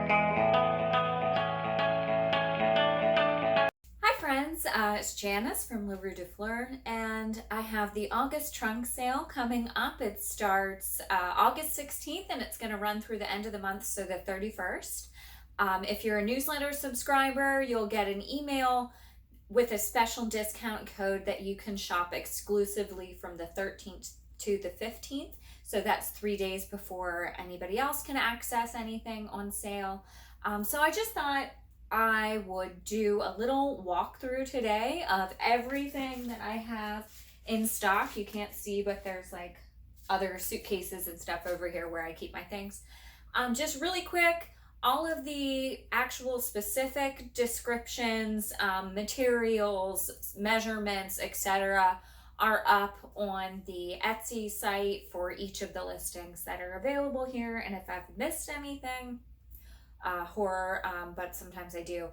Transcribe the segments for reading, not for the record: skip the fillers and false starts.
Hi friends, it's Janice from Le Rue de Fleur, and I have the August trunk sale coming up. It starts August 16th and it's going to run through the end of the month, so the 31st. If you're a newsletter subscriber, you'll get an email with a special discount code that you can shop exclusively from the 13th to the 15th. So that's 3 days before anybody else can access anything on sale. So I just thought I would do a little walkthrough today of everything that I have in stock. You can't see, but there's like other suitcases and stuff over here where I keep my things. Just really quick, all of the actual specific descriptions, materials, measurements, etc. are up on the Etsy site for each of the listings that are available here. And if I've missed anything, but sometimes I do,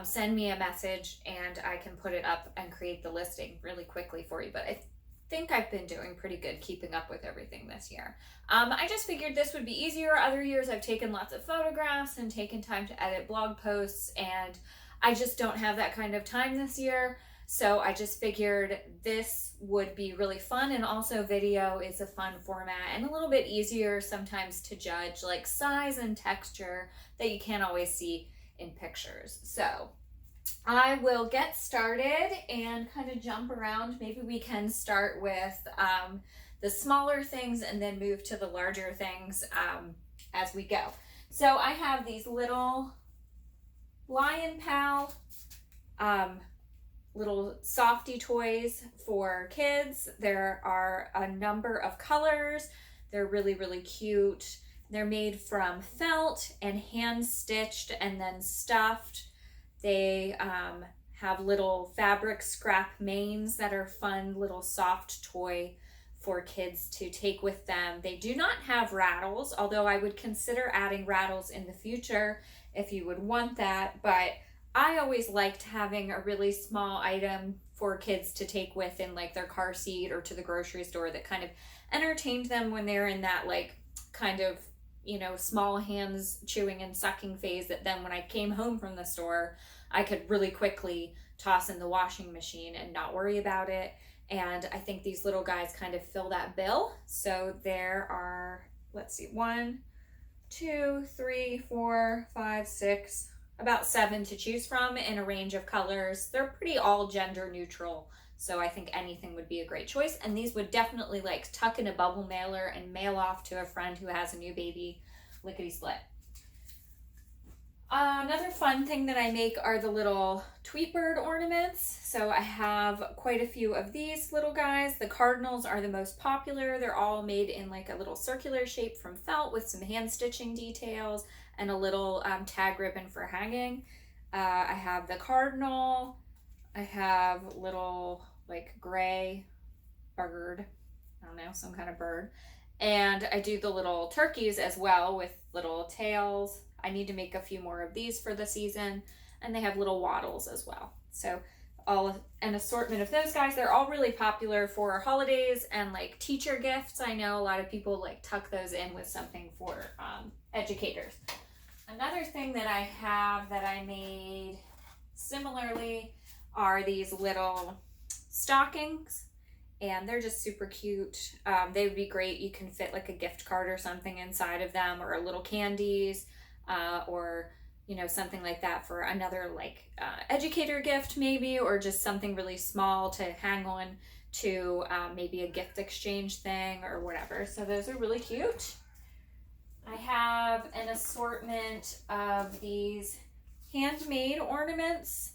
send me a message and I can put it up and create the listing really quickly for you. But I think I've been doing pretty good keeping up with everything this year. I just figured this would be easier. Other years I've taken lots of photographs and taken time to edit blog posts, and I just don't have that kind of time this year. So I just figured this would be really fun, and also video is a fun format and a little bit easier sometimes to judge, like size and texture that you can't always see in pictures. So I will get started and kind of jump around. Maybe we can start with the smaller things and then move to the larger things as we go. So I have these little Lion Pal little softy toys for kids. There are a number of colors. They're really, really cute. They're made from felt and hand stitched and then stuffed. They have little fabric scrap manes that are fun, little soft toy for kids to take with them. They do not have rattles, although I would consider adding rattles in the future if you would want that. But I always liked having a really small item for kids to take with in like their car seat or to the grocery store that kind of entertained them when they're in that like kind of, you know, small hands chewing and sucking phase, that then when I came home from the store, I could really quickly toss in the washing machine and not worry about it. And I think these little guys kind of fill that bill. So there are, let's see, 1, 2, 3, 4, 5, 6, about 7 to choose from in a range of colors. They're pretty all gender neutral, so I think anything would be a great choice. And these would definitely like tuck in a bubble mailer and mail off to a friend who has a new baby, lickety split. Another fun thing that I make are the little tweet bird ornaments. So I have quite a few of these little guys. The cardinals are the most popular. They're all made in like a little circular shape from felt with some hand stitching details and a little tag ribbon for hanging. I have the cardinal. I have little like gray bird, I don't know, some kind of bird. And I do the little turkeys as well with little tails. I need to make a few more of these for the season. And they have little wattles as well. So an assortment of those guys. They're all really popular for holidays and like teacher gifts. I know a lot of people like tuck those in with something for educators. Another thing that I have that I made similarly are these little stockings, and they're just super cute. They would be great. You can fit like a gift card or something inside of them, or a little candies, or you know, something like that for another like educator gift maybe, or just something really small to hang on to, maybe a gift exchange thing or whatever. So those are really cute. I have an assortment of these handmade ornaments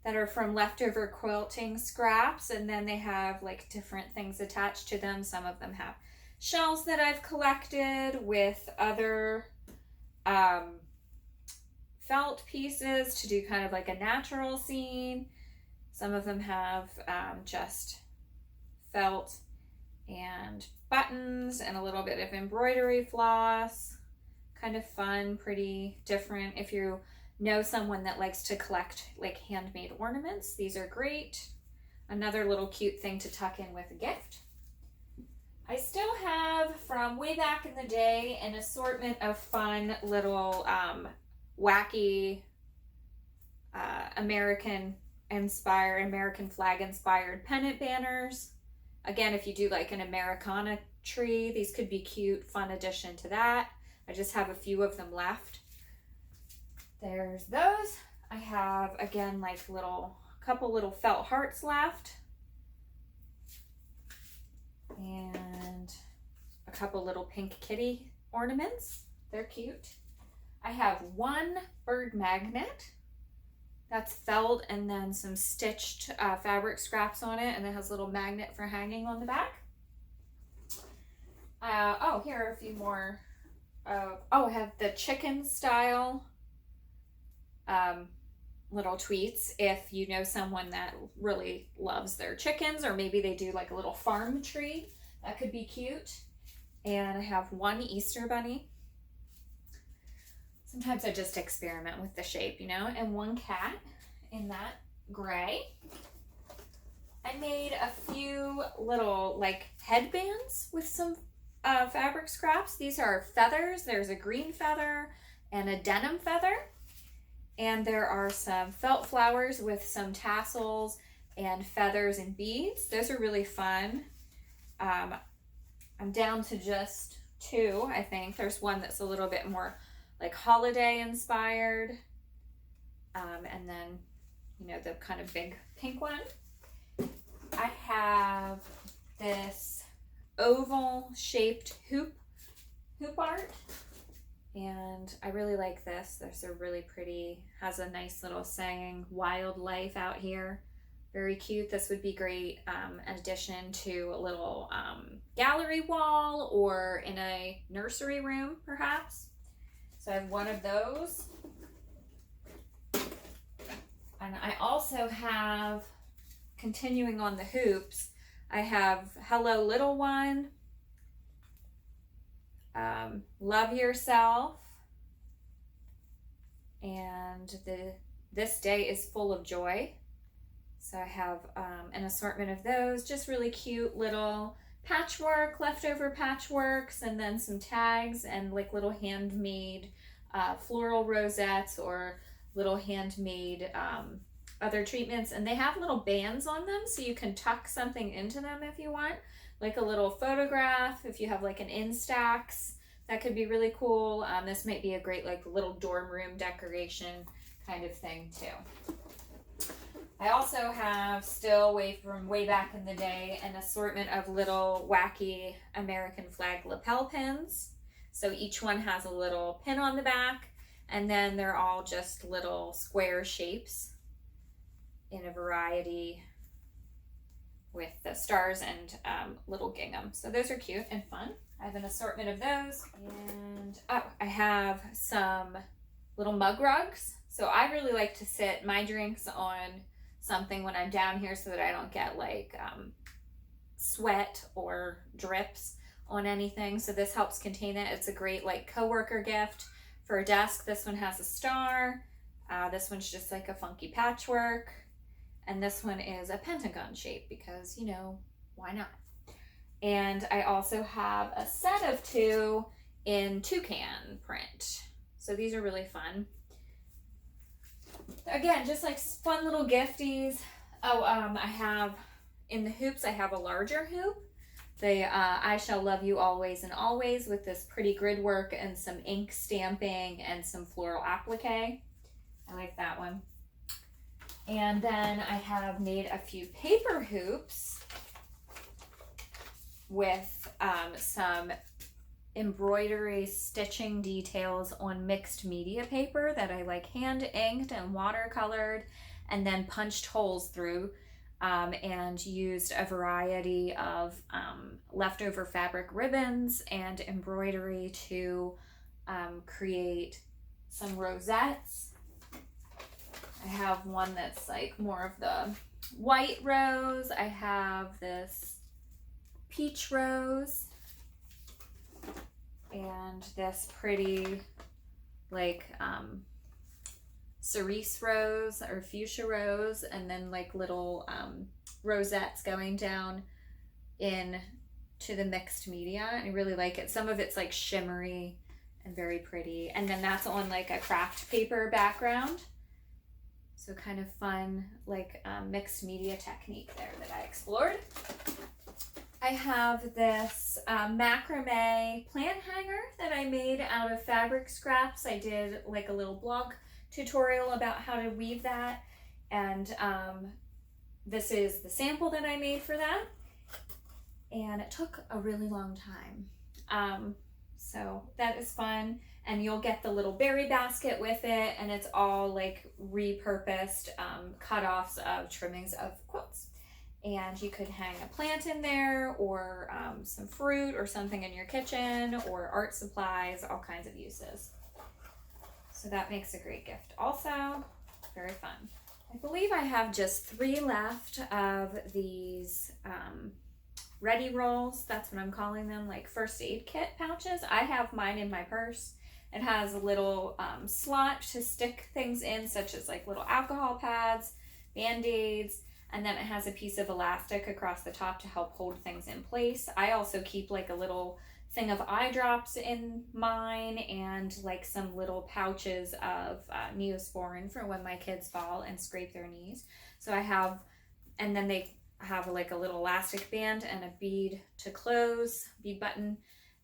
that are from leftover quilting scraps, and then they have like different things attached to them. Some of them have shells that I've collected with other felt pieces to do kind of like a natural scene. Some of them have just felt and buttons and a little bit of embroidery floss. Kind of fun, pretty different. If you know someone that likes to collect like handmade ornaments, these are great. Another little cute thing to tuck in with a gift. I still have from way back in the day an assortment of fun little wacky American flag inspired pennant banners. Again, if you do like an Americana tree, these could be cute, fun addition to that. I just have a few of them left. There's those. I have, again, like couple little felt hearts left. And a couple little pink kitty ornaments. They're cute. I have one bird magnet that's felt and then some stitched fabric scraps on it, and it has a little magnet for hanging on the back. Oh, here are a few more. I have the chicken style little tweets. If you know someone that really loves their chickens, or maybe they do like a little farm tree, that could be cute. And I have one Easter bunny. Sometimes I just experiment with the shape, you know, and one cat in that gray. I made a few little like headbands with some fabric scraps. These are feathers. There's a green feather and a denim feather. And there are some felt flowers with some tassels and feathers and beads. Those are really fun. I'm down to just two, I think. There's one that's a little bit more like holiday inspired. And then, you know, the kind of big pink one. I have this oval shaped hoop art. And I really like this. There's a really pretty, has a nice little saying, wildlife out here. Very cute. This would be great addition to a little gallery wall or in a nursery room, perhaps. So I have one of those. And I also have, continuing on the hoops, I have Hello Little One, Love Yourself, and This Day is Full of Joy. So I have an assortment of those, just really cute little patchwork, leftover patchworks, and then some tags and like little handmade floral rosettes or little handmade other treatments. And they have little bands on them, so you can tuck something into them if you want, like a little photograph. If you have like an Instax, that could be really cool. This might be a great like little dorm room decoration kind of thing too. I also have, still from way back in the day, an assortment of little wacky American flag lapel pins. So each one has a little pin on the back, and then they're all just little square shapes in a variety with the stars and little gingham. So those are cute and fun. I have an assortment of those. And I have some little mug rugs. So I really like to sit my drinks on something when I'm down here so that I don't get like sweat or drips on anything. So this helps contain it. It's a great like coworker gift for a desk. This one has a star. This one's just like a funky patchwork. And this one is a pentagon shape because, you know, why not? And I also have a set of two in toucan print. So these are really fun. Again, just like fun little gifties. Oh, I have, in the hoops, I have a larger hoop. The I Shall Love You Always and Always with this pretty grid work and some ink stamping and some floral applique. I like that one. And then I have made a few paper hoops with some embroidery stitching details on mixed media paper that I like hand inked and watercolored and then punched holes through and used a variety of leftover fabric ribbons and embroidery to create some rosettes. I have one that's like more of the white rose. I have this peach rose and this pretty like cerise rose or fuchsia rose, and then like little rosettes going down in to the mixed media. I really like it. Some of it's like shimmery and very pretty. And then that's on like a craft paper background. So kind of fun, like mixed media technique there that I explored. I have this macrame plant hanger that I made out of fabric scraps. I did like a little blog tutorial about how to weave that. And this is the sample that I made for that. And it took a really long time. So that is fun. And you'll get the little berry basket with it, and it's all like repurposed cut-offs of trimmings of quilts. And you could hang a plant in there, or some fruit or something in your kitchen, or art supplies, all kinds of uses. So that makes a great gift also. Very fun. I believe I have just 3 left of these ready rolls. That's what I'm calling them, like first aid kit pouches. I have mine in my purse. It has a little slot to stick things in, such as like little alcohol pads, Band-Aids, and then it has a piece of elastic across the top to help hold things in place. I also keep like a little thing of eye drops in mine, and like some little pouches of Neosporin for when my kids fall and scrape their knees. So I have, and then they have like a little elastic band and a bead to close, bead button.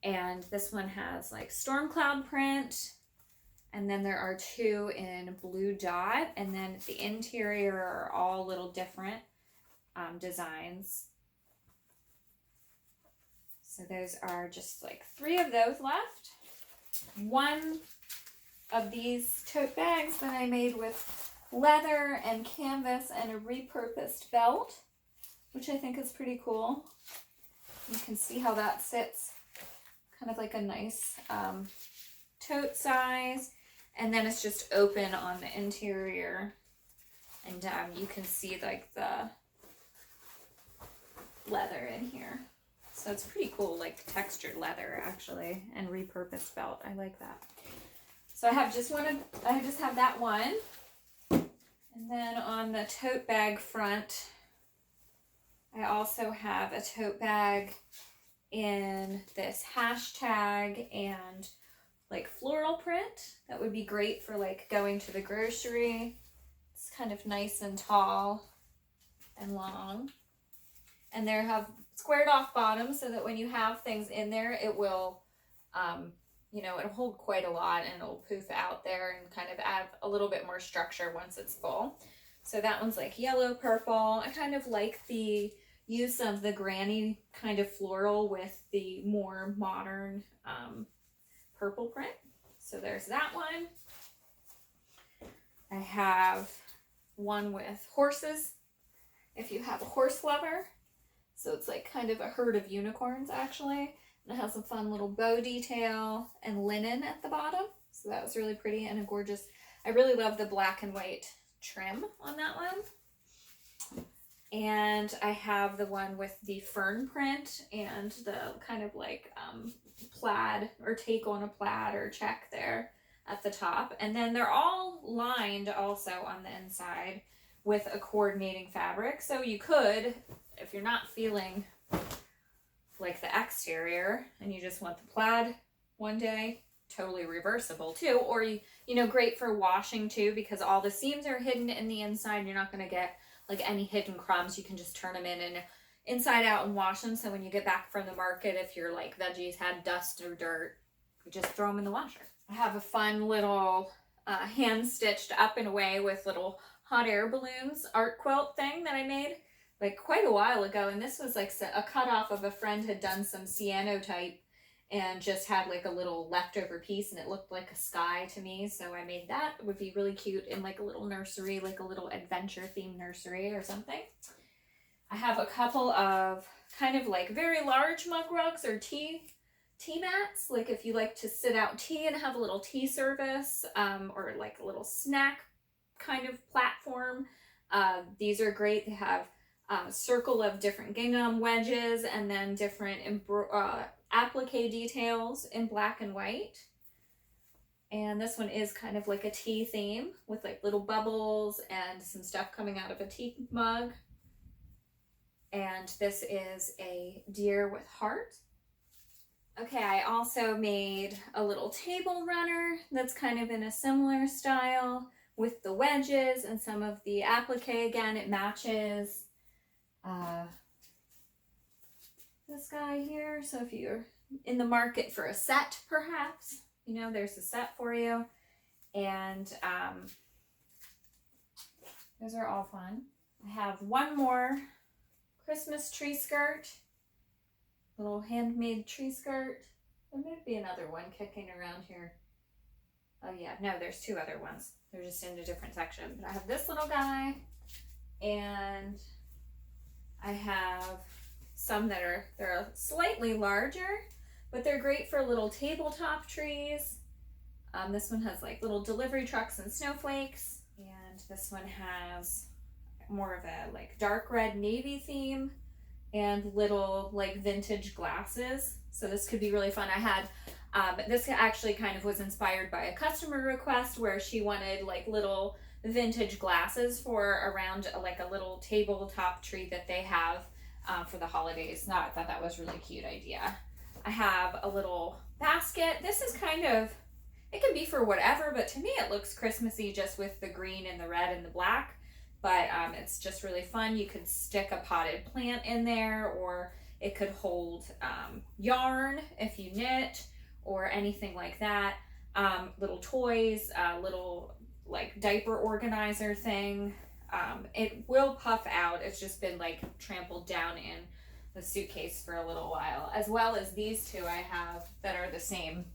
And this one has like storm cloud print, and then there are 2 in blue dot, and then the interior are all little different designs. So those are just like 3 of those left. 1 of these tote bags that I made with leather and canvas and a repurposed belt, which I think is pretty cool. You can see how that sits, kind of like a nice tote size, and then it's just open on the interior, and you can see like the leather in here. So it's pretty cool, like textured leather actually, and repurposed belt. I like that. So I just have that one. And then on the tote bag front, I also have a tote bag in this hashtag and like floral print that would be great for like going to the grocery. It's kind of nice and tall and long, and they have squared off bottoms so that when you have things in there, it will it'll hold quite a lot, and it'll poof out there and kind of add a little bit more structure once it's full. So that one's like yellow purple. I kind of like the use of the granny kind of floral with the more modern purple print. So there's that one. I have one with horses, if you have a horse lover. So it's like kind of a herd of unicorns actually. And it has a fun little bow detail and linen at the bottom. So that was really pretty and a gorgeous, I really love the black and white trim on that one. And I have the one with the fern print and the kind of like plaid or take on a plaid or check there at the top. And then they're all lined also on the inside with a coordinating fabric. So you could, if you're not feeling like the exterior and you just want the plaid one day, totally reversible too. Or great for washing too, because all the seams are hidden in the inside. You're not going to get like any hidden crumbs. You can just turn them in and inside out and wash them. So when you get back from the market, if your like veggies had dust or dirt, you just throw them in the washer. I have a fun little hand stitched up and away with little hot air balloons art quilt thing that I made like quite a while ago. And this was like a cutoff of a friend had done some cyanotype and just had like a little leftover piece, and it looked like a sky to me. So I made that. It would be really cute in like a little nursery, like a little adventure themed nursery or something. I have a couple of kind of like very large mug rugs or tea mats. Like if you like to sit out tea and have a little tea service, or like a little snack kind of platform. These are great. They have a circle of different gingham wedges and then different applique details in black and white. And this one is kind of like a tea theme with like little bubbles and some stuff coming out of a tea mug. And this is a deer with heart. Okay, I also made a little table runner that's kind of in a similar style with the wedges and some of the applique. Again, it matches this guy here. So if you're in the market for a set, perhaps, you know, there's a set for you. And those are all fun. I have one more Christmas tree skirt, little handmade tree skirt. There might be another one kicking around here. Oh yeah, no, there's two other ones. They're just in a different section. But I have this little guy, and I have some that they're slightly larger, but they're great for little tabletop trees. This one has like little delivery trucks and snowflakes, and this one has more of a like dark red navy theme and little like vintage glasses. So this could be really fun. I had this actually kind of was inspired by a customer request where she wanted like little vintage glasses for around like a little tabletop tree that they have for the holidays. I thought that was a really cute idea. I have a little basket. This is kind of, it can be for whatever, but to me it looks Christmassy just with the green and the red and the black. But it's just really fun. You could stick a potted plant in there, or it could hold yarn if you knit or anything like that. Little toys, little like diaper organizer thing. It will puff out. It's just been like trampled down in the suitcase for a little while, as well as these two I have that are the same.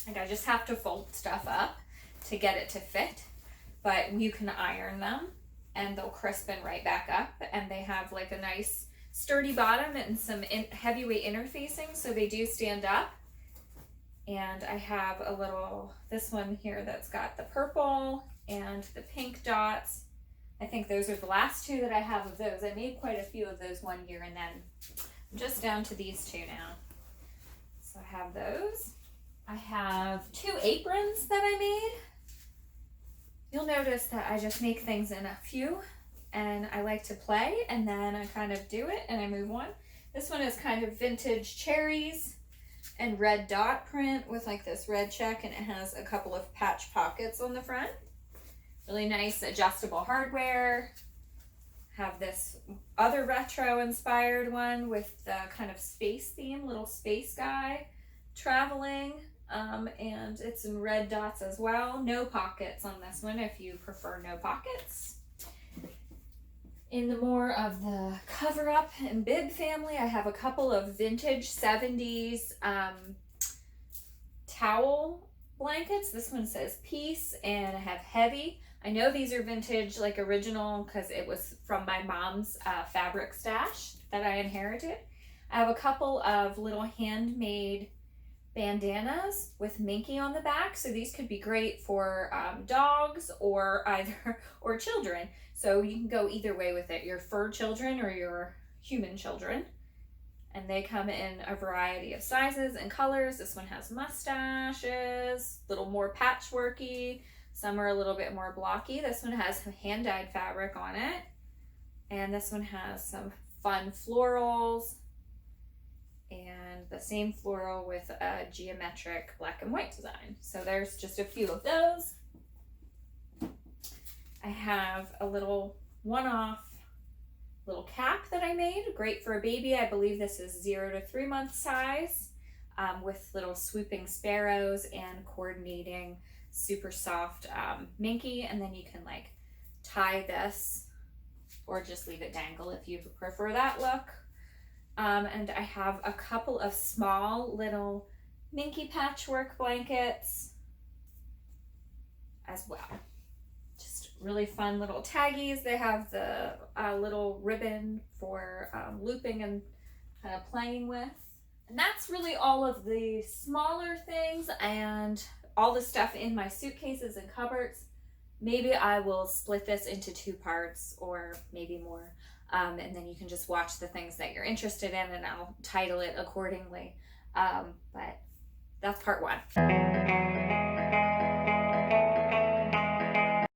Like I just have to fold stuff up to get it to fit, but you can iron them and they'll crispen right back up, and they have like a nice sturdy bottom and some heavyweight interfacing, so they do stand up. And I have a little, this one here that's got the purple and the pink dots. I think those are the last two that I have of those. I made quite a few of those one year, and then I'm just down to these two now. So I have those. I have two aprons that I made. You'll notice that I just make things in a few, and I like to play, and then I kind of do it and I move on. This one is kind of vintage cherries and red dot print with like this red check, and it has a couple of patch pockets on the front. Really nice adjustable hardware. Have this other retro inspired one with the kind of space theme, little space guy traveling. And it's in red dots as well. No pockets on this one if you prefer no pockets. In the more of the cover up and bib family, I have a couple of vintage 70s towel blankets. This one says peace, and I have heavy. I know these are vintage, like original, because it was from my mom's fabric stash that I inherited. I have a couple of little handmade bandanas with minky on the back, so these could be great for dogs or children. So you can go either way with it, your fur children or your human children. And they come in a variety of sizes and colors. This one has mustaches, a little more patchworky. Some are a little bit more blocky. This one has hand-dyed fabric on it. And this one has some fun florals, and the same floral with a geometric black and white design. So there's just a few of those. I have a little one-off little cap that I made, great for a baby. I believe this is 0 to 3 month size, with little swooping sparrows and coordinating super soft minky. And then you can like tie this or just leave it dangle if you prefer that look. And I have a couple of small little minky patchwork blankets as well. Just really fun little taggies. They have the little ribbon for looping and kind of playing with. And that's really all of the smaller things and all the stuff in my suitcases and cupboards. Maybe I will split this into 2 parts or maybe more. And then you can just watch the things that you're interested in, and I'll title it accordingly. But that's part 1.